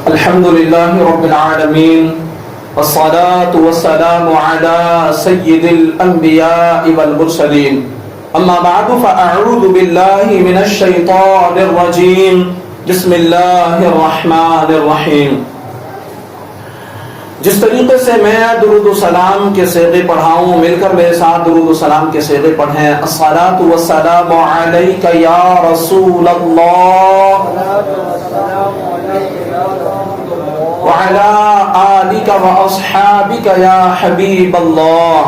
الحمد لله رب العالمين والصلاة والسلام على سيد الأنبياء والمرسلين أما بعد فأعوذ بالله من الشيطان الرجيم بسم الله الرحمن الرحیم۔ جس طریقے سے میں درود و سلام کے صیغے پڑھاؤں، مل کر میرے ساتھ درود و سلام کے صیغے پڑھیں۔ الصلاۃ والسلام علیک یا رسول اللہ وعلی آلک واصحابک یا حبیب اللہ۔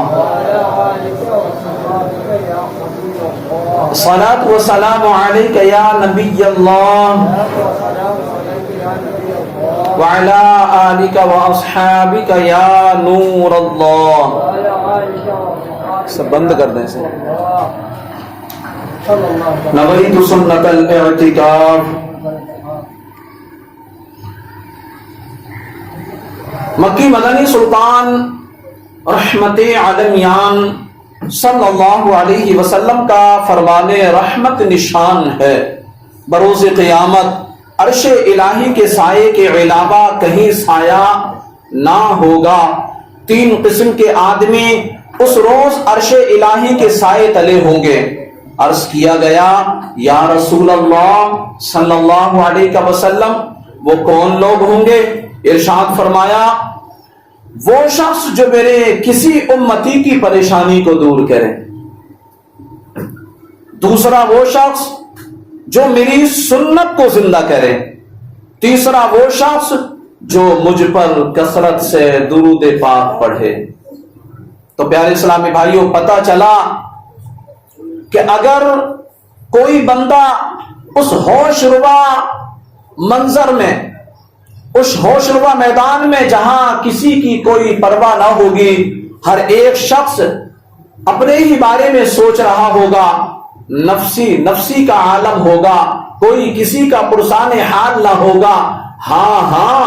الصلاۃ والسلام علیک یا نبی اللہ وعلی آلک واصحابک یا نور اللہ۔ سب بند کر دیں اسے۔ نویت سنت الاعتکاف۔ مکی مدنی سلطان رحمت عالمیان صلی اللہ علیہ وسلم کا فرمان رحمت نشان ہے۔ بروز قیامت عرش الہی کے سائے کے علاوہ کہیں سایہ نہ ہوگا۔ تین قسم کے آدمی اس روز عرش الہی کے سائے تلے ہوں گے۔ عرض کیا گیا یا رسول اللہ صلی اللہ علیہ وسلم وہ کون لوگ ہوں گے؟ ارشاد فرمایا وہ شخص جو میرے کسی امتی کی پریشانی کو دور کرے، دوسرا وہ شخص جو میری سنت کو زندہ کرے، تیسرا وہ شخص جو مجھ پر کثرت سے درود پاک پڑھے۔ تو پیارے اسلامی بھائیوں، پتہ چلا کہ اگر کوئی بندہ اس ہوش ربا منظر میں، اس ہوش ربا میدان میں جہاں کسی کی کوئی پرواہ نہ ہوگی، ہر ایک شخص اپنے ہی بارے میں سوچ رہا ہوگا، نفسی کا عالم ہوگا، کوئی کسی کا پرسان حال نہ ہوگا۔ ہاں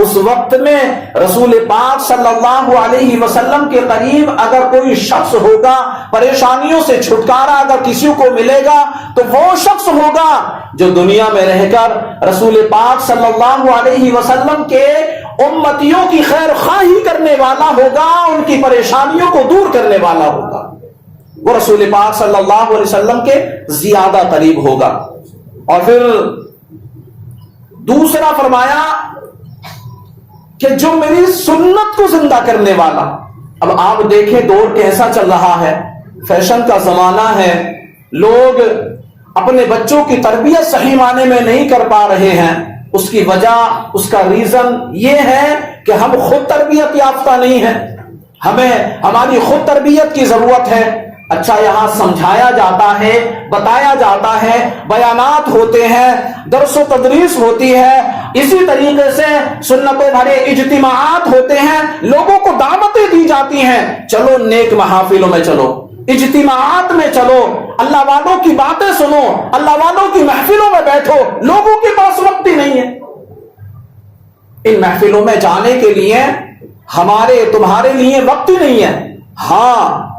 اس وقت میں رسول پاک صلی اللہ علیہ وسلم کے قریب اگر کوئی شخص ہوگا، پریشانیوں سے چھٹکارا اگر کسی کو ملے گا تو وہ شخص ہوگا جو دنیا میں رہ کر رسول پاک صلی اللہ علیہ وسلم کے امتیوں کی خیر خواہی کرنے والا ہوگا، ان کی پریشانیوں کو دور کرنے والا ہوگا۔ وہ رسول پاک صلی اللہ علیہ وسلم کے زیادہ قریب ہوگا۔ اور پھر دوسرا فرمایا کہ جو میری سنت کو زندہ کرنے والا۔ اب آپ دیکھیں دور کیسا چل رہا ہے، فیشن کا زمانہ ہے، لوگ اپنے بچوں کی تربیت صحیح معنی میں نہیں کر پا رہے ہیں۔ اس کی وجہ، اس کا ریزن یہ ہے کہ ہم خود تربیت یافتہ نہیں ہیں، ہماری خود تربیت کی ضرورت ہے۔ اچھا، یہاں سمجھایا جاتا ہے، بتایا جاتا ہے، بیانات ہوتے ہیں، درس و تدریس ہوتی ہے، اسی طریقے سے سنتوں بھرے اجتماعات ہوتے ہیں، لوگوں کو دعوتیں دی جاتی ہیں، چلو نیک محافلوں میں چلو، اجتماعات میں چلو، اللہ والوں کی باتیں سنو، اللہ والوں کی محفلوں میں بیٹھو۔ لوگوں کے پاس وقت ہی نہیں ہے ان محفلوں میں جانے کے لیے، ہمارے تمہارے لیے وقت ہی نہیں ہے۔ ہاں،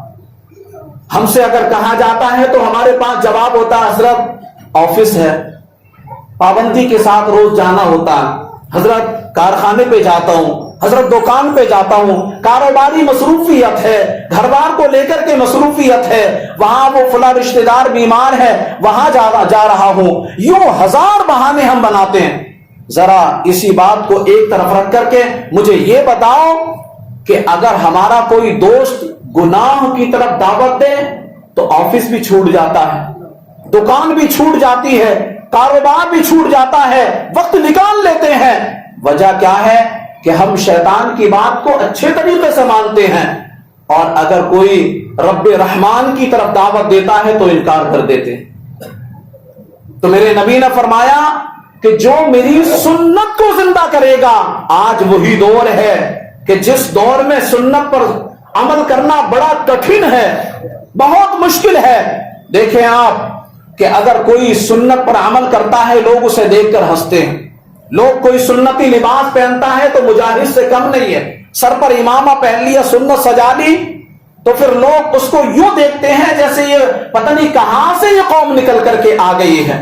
ہم سے اگر کہا جاتا ہے تو ہمارے پاس جواب ہوتا ہے حضرت آفس ہے، پابندی کے ساتھ روز جانا ہوتا ہے، حضرت کارخانے پہ جاتا ہوں، حضرت دکان پہ جاتا ہوں، کاروباری مصروفیت ہے، گھر بار کو لے کر کے مصروفیت ہے، وہاں وہ فلاں رشتہ دار بیمار ہے وہاں جا رہا ہوں۔ یوں ہزار بہانے ہم بناتے ہیں۔ ذرا اسی بات کو ایک طرف رکھ کر کے مجھے یہ بتاؤ کہ اگر ہمارا کوئی دوست گناہ کی طرف دعوت دے تو آفس بھی چھوٹ جاتا ہے، دکان بھی چھوٹ جاتی ہے، کاروبار بھی چھوٹ جاتا ہے، وقت نکال لیتے ہیں۔ وجہ کیا ہے کہ ہم شیطان کی بات کو اچھے طریقے سے مانتے ہیں، اور اگر کوئی رب رحمان کی طرف دعوت دیتا ہے تو انکار کر دیتے ہیں۔ تو میرے نبی نے فرمایا کہ جو میری سنت کو زندہ کرے گا، آج وہی دور ہے کہ جس دور میں سنت پر عمل کرنا بڑا کٹھن ہے، بہت مشکل ہے۔ دیکھیں آپ کہ اگر کوئی سنت پر عمل کرتا ہے لوگ اسے دیکھ کر ہنستے ہیں، لوگ کوئی سنتی لباس پہنتا ہے تو مجاہد سے کم نہیں ہے، سر پر امامہ پہن لیا، سنت سجا لی، تو پھر لوگ اس کو یوں دیکھتے ہیں جیسے یہ پتہ نہیں کہاں سے یہ قوم نکل کر کے آ گئی ہے۔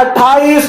28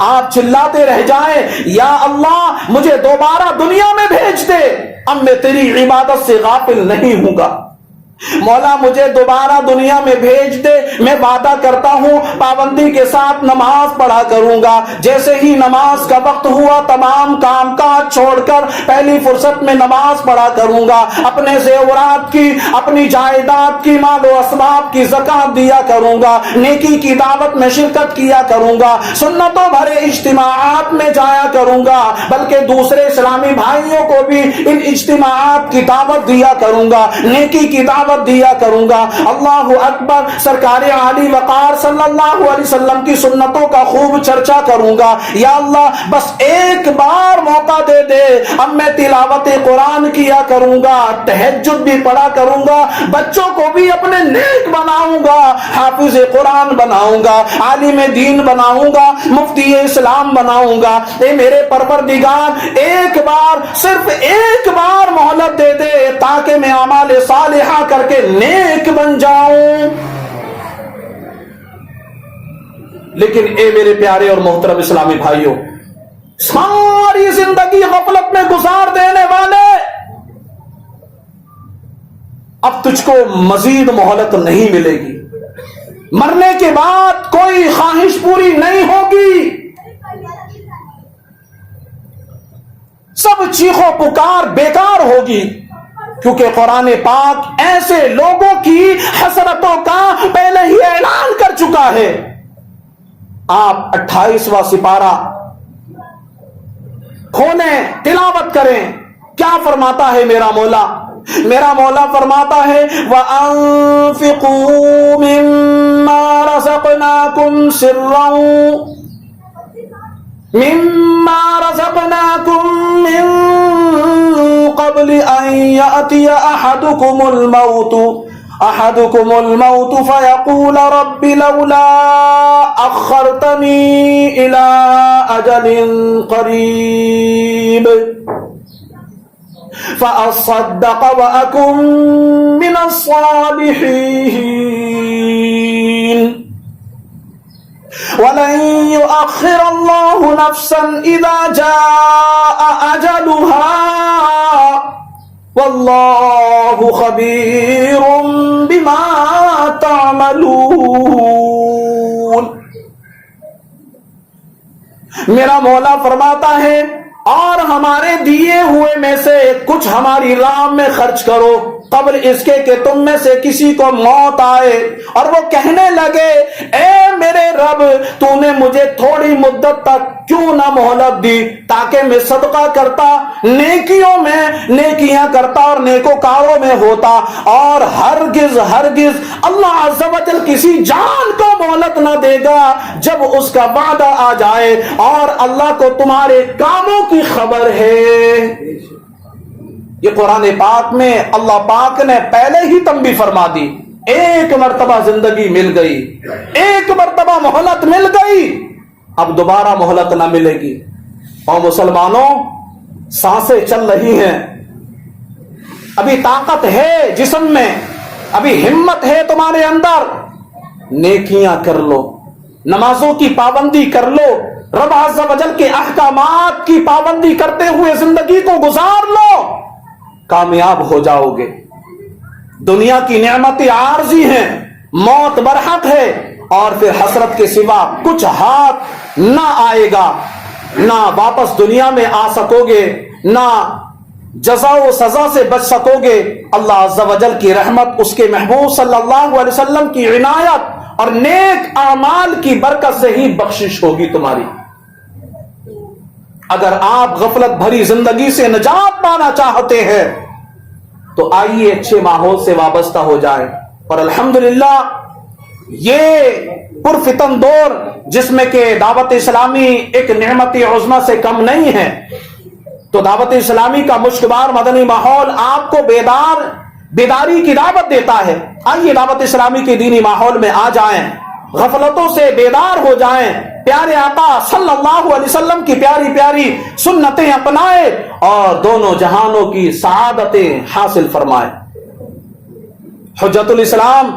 آپ چلاتے رہ جائیں یا اللہ مجھے دوبارہ دنیا میں بھیج دے، اب میں تیری عبادت سے غافل نہیں ہوں گا، مولا مجھے دوبارہ دنیا میں بھیج دے، میں وعدہ کرتا ہوں پابندی کے ساتھ نماز پڑھا کروں گا، جیسے ہی نماز کا وقت ہوا تمام کام کاج چھوڑ کر پہلی فرصت میں نماز پڑھا کروں گا، اپنے زیورات کی، اپنی جائیداد کی، مال و اسباب کی زکات دیا کروں گا، نیکی کی دعوت میں شرکت کیا کروں گا، سنتوں بھرے اجتماعات میں جایا کروں گا، بلکہ دوسرے اسلامی بھائیوں کو بھی ان اجتماعات کی دعوت دیا کروں گا، نیکی کی دعوت دیا کروں گا۔ اللہ اکبر، سرکار عالی وقار صلی اللہ علیہ وسلم کی سنتوں کا خوب چرچا کروں گا۔ یا اللہ بس ایک بار موقع دے دے، اب میں تلاوت قرآن کیا کروں گا، تہجد بھی پڑھا کروں گا، بچوں کو بھی اپنے نیک بناؤں گا، حافظ قرآن بناؤں گا، عالم دین بناؤں گا، مفتی اسلام بناؤں گا۔ اے میرے پروردگار ایک بار، صرف ایک بار مہلت دے دے تاکہ میں اعمال صالحہ کر کے نیک بن جاؤں۔ لیکن اے میرے پیارے اور محترم اسلامی بھائیوں، ساری زندگی غفلت میں گزار دینے والے، اب تجھ کو مزید مہلت نہیں ملے گی، مرنے کے بعد کوئی خواہش پوری نہیں ہوگی، سب چیخو پکار بیکار ہوگی، کیونکہ قرآن پاک ایسے لوگوں کی حسرتوں کا پہلے ہی اعلان کر چکا ہے۔ آپ 28واں سپارہ کھولیں، تلاوت کریں، کیا فرماتا ہے میرا مولا؟ میرا مولا فرماتا ہے وَأَنفِقُوا مِمَّا رَزَقْنَاكُمْ سِرًّا مما رزقناكم من قبل ان يأتي احدكم الموت فيقول رب لولا اخرتني الى اجل قريب فاصدق واكن من الصالحين وَلَن يُؤَخِّرَ اللَّهُ نَفْسًا إِذَا جَاءَ أَجَلُهَا وَاللَّهُ خَبِيرٌ بِمَا تَعْمَلُونَ۔ میرا مولا فرماتا ہے اور ہمارے دیے ہوئے میں سے کچھ ہماری راہ میں خرچ کرو قبل اس کے کہ تم میں سے کسی کو موت آئے اور وہ کہنے لگے اے میرے رب تو نے مجھے تھوڑی مدت تک کیوں نہ مہلت دی تاکہ میں صدقہ کرتا، نیکیوں میں نیکیاں کرتا اور نیکوکاروں میں ہوتا، اور ہرگز ہرگز اللہ عز و جل کسی جان کو مہلت نہ دے گا جب اس کا وعدہ آ جائے، اور اللہ کو تمہارے کاموں کی خبر ہے۔ یہ قرآن پاک میں اللہ پاک نے پہلے ہی تنبیہ فرما دی، ایک مرتبہ زندگی مل گئی، ایک مرتبہ مہلت مل گئی، اب دوبارہ مہلت نہ ملے گی۔ اور مسلمانوں سانسیں چل رہی ہیں، ابھی طاقت ہے جسم میں، ابھی ہمت ہے تمہارے اندر، نیکیاں کر لو، نمازوں کی پابندی کر لو، رب عز و جل کے احکامات کی پابندی کرتے ہوئے زندگی کو گزار لو، کامیاب ہو جاؤ گے۔ دنیا کی نعمتیں عارضی ہیں، موت برحق ہے، اور پھر حسرت کے سوا کچھ ہاتھ نہ آئے گا، نہ واپس دنیا میں آ سکو گے، نہ جزا و سزا سے بچ سکو گے۔ اللہ عز و جل کی رحمت، اس کے محبوب صلی اللہ علیہ وسلم کی عنایت اور نیک اعمال کی برکت سے ہی بخشش ہوگی تمہاری۔ اگر آپ غفلت بھری زندگی سے نجات پانا چاہتے ہیں تو آئیے اچھے ماحول سے وابستہ ہو جائیں، اور الحمدللہ یہ پرفتن دور جس میں کہ دعوت اسلامی ایک نعمت عظمی سے کم نہیں ہے، تو دعوت اسلامی کا مشکبار مدنی ماحول آپ کو بیداری کی دعوت دیتا ہے۔ آئیے دعوت اسلامی کے دینی ماحول میں آ جائیں، غفلتوں سے بیدار ہو جائیں، پیارے آقا صلی اللہ علیہ وسلم کی پیاری پیاری سنتیں اپنائیں اور دونوں جہانوں کی سعادتیں حاصل فرمائیں۔ حجت الاسلام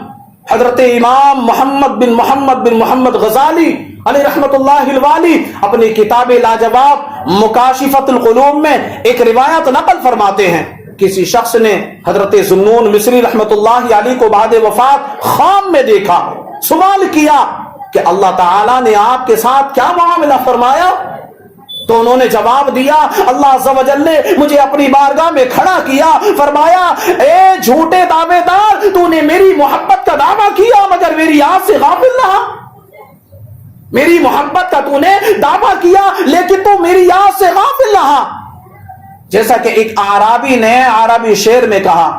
حضرت امام محمد بن محمد غزالی علیہ رحمت اللہ الوالی اپنی کتاب لاجواب مکاشفۃ القلوب میں ایک روایت نقل فرماتے ہیں، کسی شخص نے حضرت ذوالنون مصری رحمت اللہ علیہ کو بعد وفات خواب میں دیکھا، سوال کیا کہ اللہ تعالیٰ نے آپ کے ساتھ کیا معاملہ فرمایا؟ تو انہوں نے جواب دیا، اللہ عز و جل نے مجھے اپنی بارگاہ میں کھڑا کیا، فرمایا اے جھوٹے دعوے دار، تو نے میری محبت کا دعویٰ کیا مگر میری یاد سے غافل رہا، میری محبت کا تو نے دعویٰ کیا لیکن تو میری یاد سے غافل رہا۔ جیسا کہ ایک اعرابی نے عربی شعر میں کہا،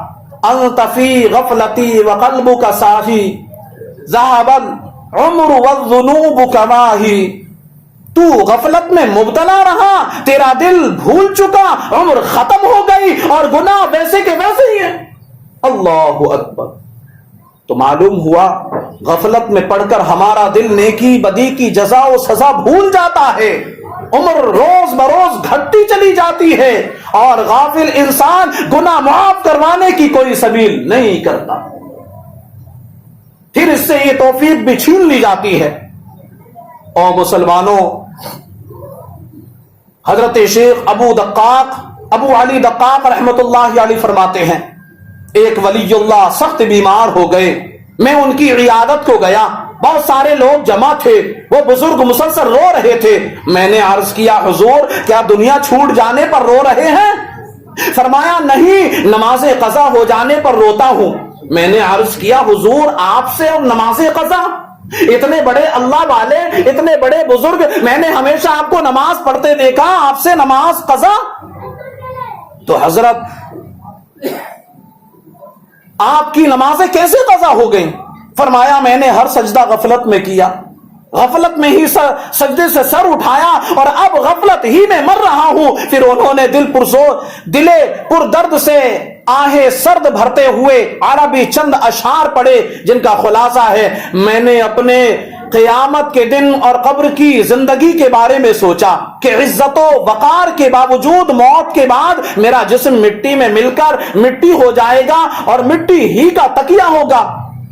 انت فی غفلتی وقلبک صافی ذهب العمر والذنوب کماہی، تو غفلت میں مبتلا رہا، تیرا دل بھول چکا، عمر ختم ہو گئی اور گناہ ویسے کے ویسے ہی ہے۔ اللہ اکبر۔ تو معلوم ہوا غفلت میں پڑھ کر ہمارا دل نیکی بدی کی جزا و سزا بھول جاتا ہے، عمر روز بروز گھٹتی چلی جاتی ہے اور غافل انسان گناہ معاف کروانے کی کوئی سبیل نہیں کرتا، پھر اس سے یہ توفیق بھی چھین لی جاتی ہے۔ اور مسلمانوں، حضرت شیخ ابو علی دقاق رحمت اللہ علیہ فرماتے ہیں، ایک ولی اللہ سخت بیمار ہو گئے، میں ان کی عیادت کو گیا، بہت سارے لوگ جمع تھے، وہ بزرگ مسلسل رو رہے تھے، میں نے عرض کیا حضور کیا دنیا چھوٹ جانے پر رو رہے ہیں؟ فرمایا نہیں، نماز قضا ہو جانے پر روتا ہوں۔ میں نے عرض کیا حضور آپ سے اور نماز قضا، اتنے بڑے اللہ والے، اتنے بڑے بزرگ، میں نے ہمیشہ آپ کو نماز پڑھتے دیکھا، آپ سے نماز قضا؟ تو حضرت آپ کی نمازیں کیسے قضا ہو گئیں؟ فرمایا میں نے ہر سجدہ غفلت میں کیا، غفلت میں ہی سجدے سے سر اٹھایا اور اب غفلت ہی میں مر رہا ہوں۔ پھر انہوں نے دل پر درد سے آہیں سرد بھرتے ہوئے عربی چند اشعار پڑھے جن کا خلاصہ ہے، میں نے اپنے قیامت کے دن اور قبر کی زندگی کے بارے میں سوچا کہ عزت و وقار کے باوجود موت کے بعد میرا جسم مٹی میں مل کر مٹی ہو جائے گا اور مٹی ہی کا تکیہ ہوگا۔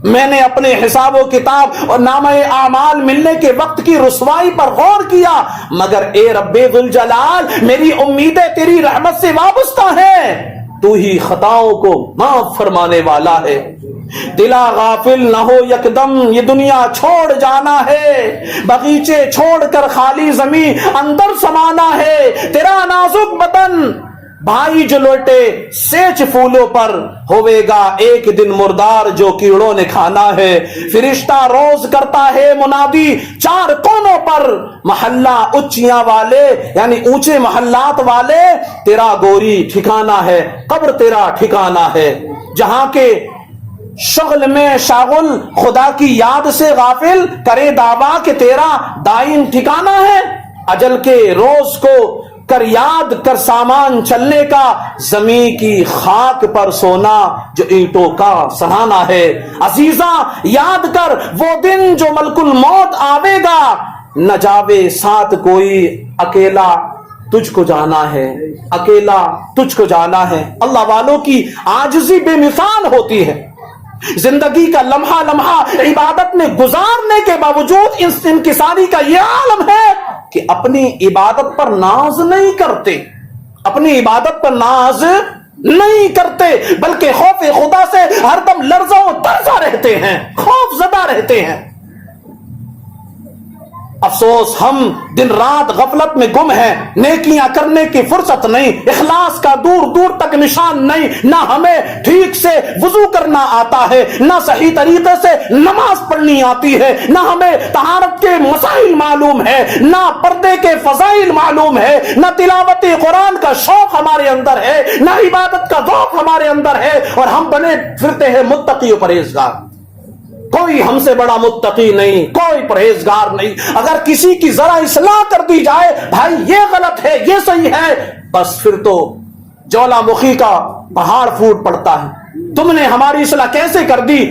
میں نے اپنے حساب و کتاب اور نامہ اعمال ملنے کے وقت کی رسوائی پر غور کیا، مگر اے رب ذوالجلال میری امیدیں تیری رحمت سے وابستہ ہیں، تو ہی خطاؤں کو معاف فرمانے والا ہے۔ دلا غافل نہ ہو یکدم یہ دنیا چھوڑ جانا ہے، باغیچے چھوڑ کر خالی زمین اندر سمانا ہے، تیرا نازک بدن بھائی جو لوٹے سیچ پھولوں پر ہوئے گا ایک دن مردار جو کیڑوں نے کھانا ہے۔ فرشتہ روز کرتا ہے منادی چار کونوں پر، محلہ اونچیاں والے یعنی اونچے محلات والے تیرا گوری ٹھکانہ ہے، قبر تیرا ٹھکانہ ہے۔ جہاں کے شغل میں شاغل خدا کی یاد سے غافل کرے دعویٰ کہ تیرا دائم ٹھکانہ ہے، اجل کے روز کو کر یاد کر سامان چلنے کا، زمین کی خاک پر سونا جو اینٹوں کا سہانا ہے۔ عزیزاں یاد کر وہ دن جو ملک الموت آوے گا، نہ جاوے ساتھ کوئی، اکیلا تجھ کو جانا ہے، اکیلا تجھ کو جانا ہے۔ اللہ والوں کی عاجزی بے مثال ہوتی ہے، زندگی کا لمحہ لمحہ عبادت میں گزارنے کے باوجود انکساری کا یہ عالم ہے کہ اپنی عبادت پر ناز نہیں کرتے، اپنی عبادت پر ناز نہیں کرتے، بلکہ خوف خدا سے ہر دم لرزہ و ترزہ رہتے ہیں، خوف زدہ رہتے ہیں۔ افسوس ہم دن رات غفلت میں گم ہیں، نیکیاں کرنے کی فرصت نہیں، اخلاص کا دور دور تک نشان نہیں، نہ ہمیں ٹھیک سے وضو کرنا آتا ہے، نہ صحیح طریقے سے نماز پڑھنی آتی ہے، نہ ہمیں طہارت کے مسائل معلوم ہے، نہ پردے کے فضائل معلوم ہے، نہ تلاوت قرآن کا شوق ہمارے اندر ہے، نہ عبادت کا ذوق ہمارے اندر ہے، اور ہم بنے پھرتے ہیں متقی و پرہیزگار۔ کوئی ہم سے بڑا متقی نہیں، کوئی پرہیزگار نہیں۔ اگر کسی کی ذرا اصلاح کر دی جائے، بھائی یہ غلط ہے یہ صحیح ہے، بس پھر تو جولا مخی کا پہاڑ پھوٹ پڑتا ہے۔ تم نے ہماری اصلاح کیسے کر دی؟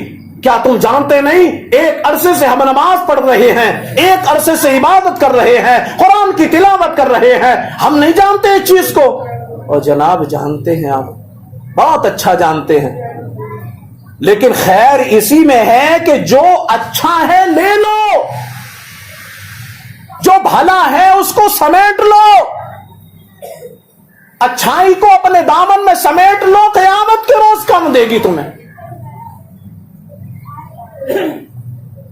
کیا تم جانتے نہیں ایک عرصے سے ہم نماز پڑھ رہے ہیں، ایک عرصے سے عبادت کر رہے ہیں، قرآن کی تلاوت کر رہے ہیں، ہم نہیں جانتے اس چیز کو؟ اور جناب جانتے ہیں، آپ بہت اچھا جانتے ہیں۔ لیکن خیر اسی میں ہے کہ جو اچھا ہے لے لو، جو بھلا ہے اس کو سمیٹ لو، اچھائی کو اپنے دامن میں سمیٹ لو، قیامت کے روز کم دے گی تمہیں۔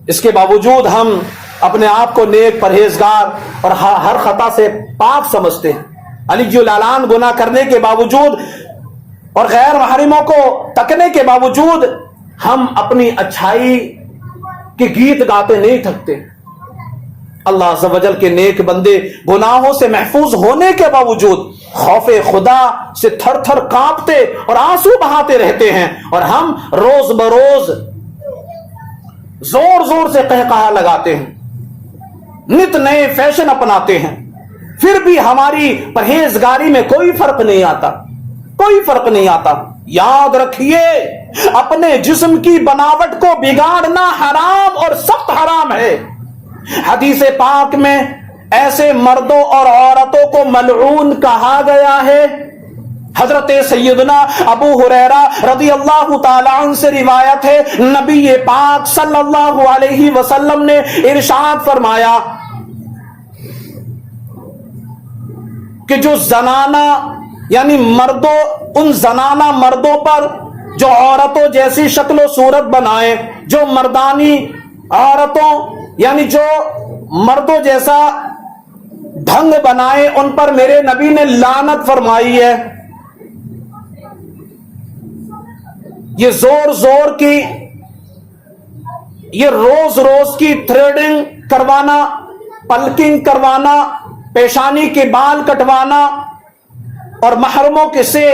اس کے باوجود ہم اپنے آپ کو نیک، پرہیزگار اور ہر خطا سے پاک سمجھتے ہیں۔ علی العلان گناہ کرنے کے باوجود اور غیر محرموں کو تکنے کے باوجود ہم اپنی اچھائی کے گیت گاتے نہیں تھکتے۔ اللہ عز و جل کے نیک بندے گناہوں سے محفوظ ہونے کے باوجود خوف خدا سے تھر تھر کانپتے اور آنسو بہاتے رہتے ہیں، اور ہم روز بروز زور زور سے قہقہا لگاتے ہیں، نت نئے فیشن اپناتے ہیں، پھر بھی ہماری پرہیزگاری میں کوئی فرق نہیں آتا، کوئی فرق نہیں آتا۔ یاد رکھیے، اپنے جسم کی بناوٹ کو بگاڑنا حرام اور سخت حرام ہے۔ حدیث پاک میں ایسے مردوں اور عورتوں کو ملعون کہا گیا ہے۔ حضرت سیدنا ابو ہریرہ رضی اللہ تعالی عنہ سے روایت ہے، نبی پاک صلی اللہ علیہ وسلم نے ارشاد فرمایا کہ جو زنانہ یعنی مردوں، ان زنانہ مردوں پر جو عورتوں جیسی شکل و صورت بنائے، جو مردانی عورتوں یعنی جو مردوں جیسا ڈھنگ بنائے، ان پر میرے نبی نے لعنت فرمائی ہے۔ یہ زور زور کی، یہ روز روز کی تھریڈنگ کروانا، پلکنگ کروانا، پیشانی کے بال کٹوانا، اور محرموں کے سے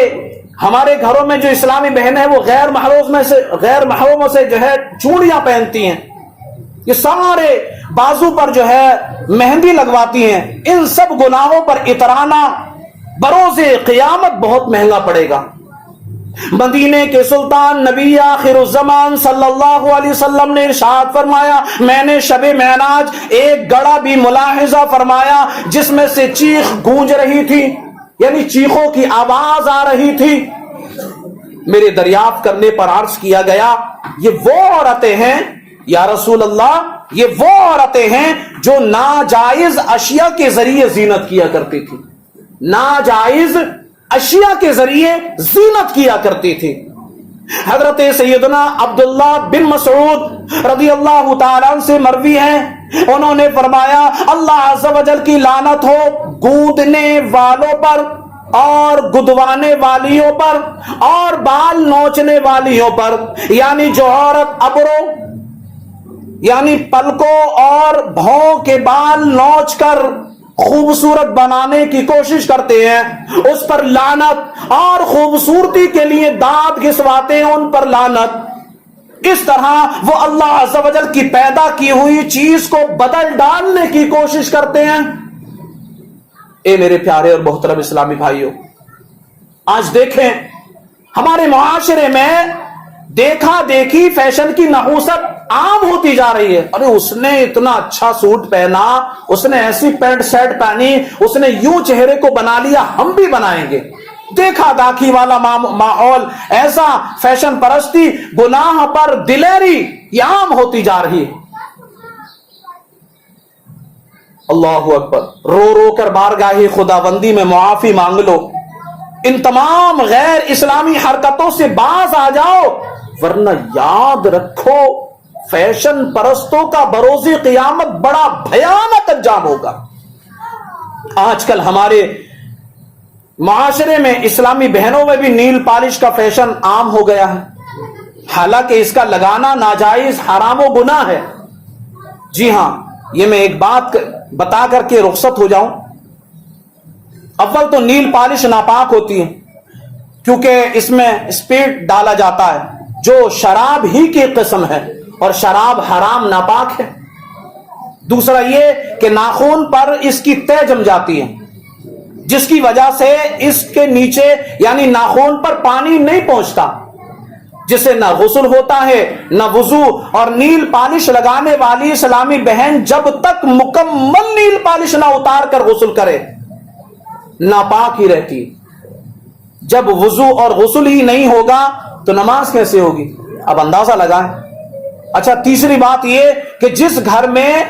ہمارے گھروں میں جو اسلامی بہنیں ہیں وہ غیر محرموں سے جو ہے چوڑیاں پہنتی ہیں، یہ سارے بازو پر جو ہے مہندی لگواتی ہیں، ان سب گناہوں پر اترانا بروز قیامت بہت مہنگا پڑے گا۔ مدینے کے سلطان نبی آخر الزمان صلی اللہ علیہ وسلم نے ارشاد فرمایا، میں نے شب معراج ایک گڑھا بھی ملاحظہ فرمایا جس میں سے چیخ گونج رہی تھی، یعنی چیخوں کی آواز آ رہی تھی۔ میرے دریافت کرنے پر عرض کیا گیا، یہ وہ عورتیں ہیں یا رسول اللہ، یہ وہ عورتیں ہیں جو ناجائز اشیاء کے ذریعے زینت کیا کرتی تھی، ناجائز اشیاء کے ذریعے زینت کیا کرتی تھی۔ حضرت سیدنا عبداللہ بن مسعود رضی اللہ تعالیٰ عنہ سے مروی ہے، انہوں نے فرمایا، اللہ عز و جل کی لعنت ہو گودنے والوں پر اور گدوانے والیوں پر اور بال نوچنے والیوں پر، یعنی جو عورت ابرو یعنی پلکوں اور بھوں کے بال نوچ کر خوبصورت بنانے کی کوشش کرتے ہیں، اس پر لعنت، اور خوبصورتی کے لیے دانت گھسواتے ہیں، ان پر لعنت۔ اس طرح وہ اللہ عز و جل کی پیدا کی ہوئی چیز کو بدل ڈالنے کی کوشش کرتے ہیں۔ اے میرے پیارے اور محترم اسلامی بھائیوں، آج دیکھیں ہمارے معاشرے میں دیکھا دیکھی فیشن کی نحوست عام ہوتی جا رہی ہے۔ ارے اس نے اتنا اچھا سوٹ پہنا، اس نے ایسی پینٹ شرٹ پہنی، اس نے یوں چہرے کو بنا لیا، ہم بھی بنائیں گے۔ دیکھا داکھی والا ماحول، ایسا فیشن پرستی، گناہ پر دلیری، یہ عام ہوتی جا رہی ہے۔ اللہ اکبر، رو رو کر بارگاہ خداوندی میں معافی مانگ لو، ان تمام غیر اسلامی حرکتوں سے باز آ جاؤ، ورنہ یاد رکھو فیشن پرستوں کا بروز قیامت بڑا بھیانک انجام ہوگا۔ آج کل ہمارے معاشرے میں اسلامی بہنوں میں بھی نیل پالش کا فیشن عام ہو گیا ہے، حالانکہ اس کا لگانا ناجائز، حرام و گناہ ہے۔ جی ہاں، یہ میں ایک بات بتا کر کے رخصت ہو جاؤں۔ اول تو نیل پالش ناپاک ہوتی ہے کیونکہ اس میں اسپرٹ ڈالا جاتا ہے جو شراب ہی کی قسم ہے، اور شراب حرام ناپاک ہے۔ دوسرا یہ کہ ناخن پر اس کی تہ جم جاتی ہے، جس کی وجہ سے اس کے نیچے یعنی ناخن پر پانی نہیں پہنچتا، جس سے نہ غسل ہوتا ہے نہ وضو۔ اور نیل پالش لگانے والی اسلامی بہن جب تک مکمل نیل پالش نہ اتار کر غسل کرے ناپاک ہی رہتی۔ جب وضو اور غسل ہی نہیں ہوگا تو نماز کیسے ہوگی؟ اب اندازہ لگائیں. اچھا تیسری بات یہ کہ جس گھر میں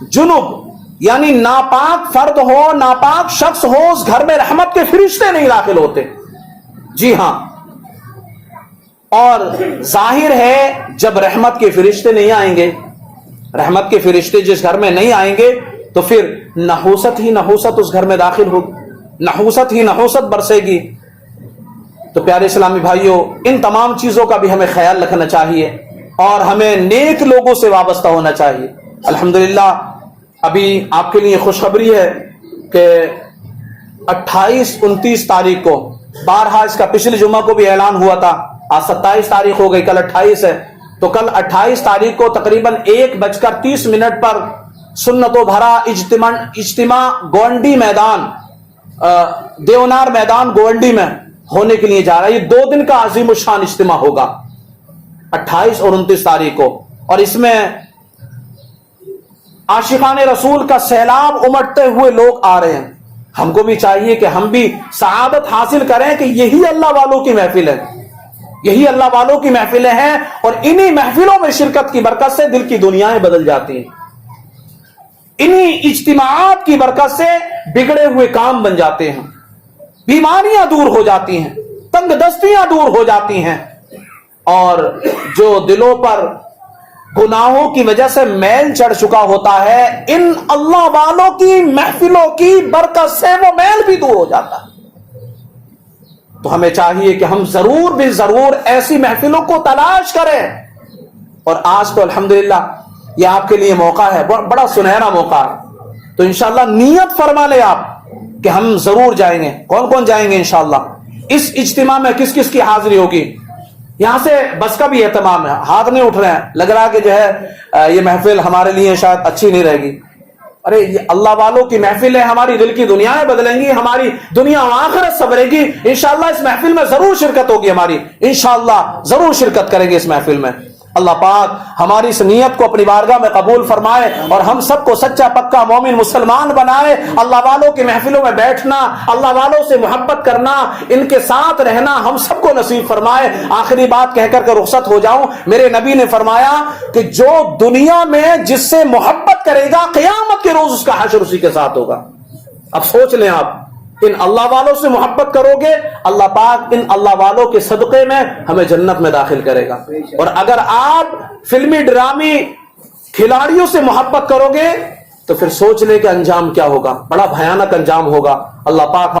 جنب یعنی ناپاک فرد ہو, ناپاک شخص ہو, اس گھر میں رحمت کے فرشتے نہیں داخل ہوتے. جی ہاں, اور ظاہر ہے جب رحمت کے فرشتے نہیں آئیں گے, رحمت کے فرشتے جس گھر میں نہیں آئیں گے تو پھر نحوست ہی نحوست اس گھر میں داخل ہوگی, نحوست ہی نحوست برسے گی. تو پیارے اسلامی بھائیوں, ان تمام چیزوں کا بھی ہمیں خیال رکھنا چاہیے اور ہمیں نیک لوگوں سے وابستہ ہونا چاہیے. الحمدللہ ابھی آپ کے لیے خوشخبری ہے کہ 28-29 تاریخ کو, بارہا اس کا پچھلے جمعہ کو بھی اعلان ہوا تھا, آج 27 تاریخ ہو گئی, کل 28 ہے, تو کل 28 تاریخ کو تقریباً 1:30 پر سنتوں بھرا اجتماع گونڈی میدان, دیونار میدان گونڈی میں ہونے کے لیے جا رہا ہے. یہ 2 دن کا عظیم الشان اجتماع ہوگا 28 اور 29 تاریخ کو, اور اس میں عاشقان رسول کا سیلاب امٹتے ہوئے لوگ آ رہے ہیں. ہم کو بھی چاہیے کہ ہم بھی سعادت حاصل کریں کہ یہی اللہ والوں کی محفل ہے, یہی اللہ والوں کی محفلیں ہیں, اور انہی محفلوں میں شرکت کی برکت سے دل کی دنیایں بدل جاتی ہیں, انہی اجتماعات کی برکت سے بگڑے ہوئے کام بن جاتے ہیں, بیماریاں دور ہو جاتی ہیں, تنگ دستیاں دور ہو جاتی ہیں, اور جو دلوں پر گناہوں کی وجہ سے میل چڑھ چکا ہوتا ہے, ان اللہ والوں کی محفلوں کی برکت سے وہ میل بھی دور ہو جاتا ہے. تو ہمیں چاہیے کہ ہم ضرور بھی ضرور ایسی محفلوں کو تلاش کریں, اور آج تو الحمدللہ یہ آپ کے لیے موقع ہے, بڑا سنہرا موقع ہے. تو انشاءاللہ نیت فرما لے آپ کہ ہم ضرور جائیں گے. کون کون جائیں گے انشاءاللہ؟ اس اجتماع میں کس کس کی حاضری ہوگی؟ یہاں سے بس کا بھی اہتمام ہے, ہاتھ نہیں اٹھ رہے ہیں, لگ رہا کہ جو ہے یہ محفل ہمارے لیے شاید اچھی نہیں رہے گی. ارے یہ اللہ والوں کی محفل ہے, ہماری دل کی دنیایں بدلیں گی, ہماری دنیا و آخرت سنورے گی. انشاءاللہ اس محفل میں ضرور شرکت ہوگی ہماری, انشاءاللہ ضرور شرکت کریں گے اس محفل میں. اللہ پاک ہماری اس نیت کو اپنی بارگاہ میں قبول فرمائے اور ہم سب کو سچا پکا مومن مسلمان بنائے. اللہ والوں کی محفلوں میں بیٹھنا, اللہ والوں سے محبت کرنا, ان کے ساتھ رہنا ہم سب کو نصیب فرمائے. آخری بات کہہ کر کے رخصت ہو جاؤں. میرے نبی نے فرمایا کہ جو دنیا میں جس سے محبت کرے گا, قیامت کے روز اس کا حشر اسی کے ساتھ ہوگا. اب سوچ لیں آپ, ان اللہ والوں سے محبت کرو گے, اللہ پاک ان اللہ والوں کے صدقے میں ہمیں جنت میں داخل کرے گا. اور اگر آپ فلمی ڈرامی کھلاڑیوں سے محبت کرو گے تو پھر سوچ لیں کہ انجام کیا ہوگا, بڑا بھیانک انجام ہوگا. اللہ پاک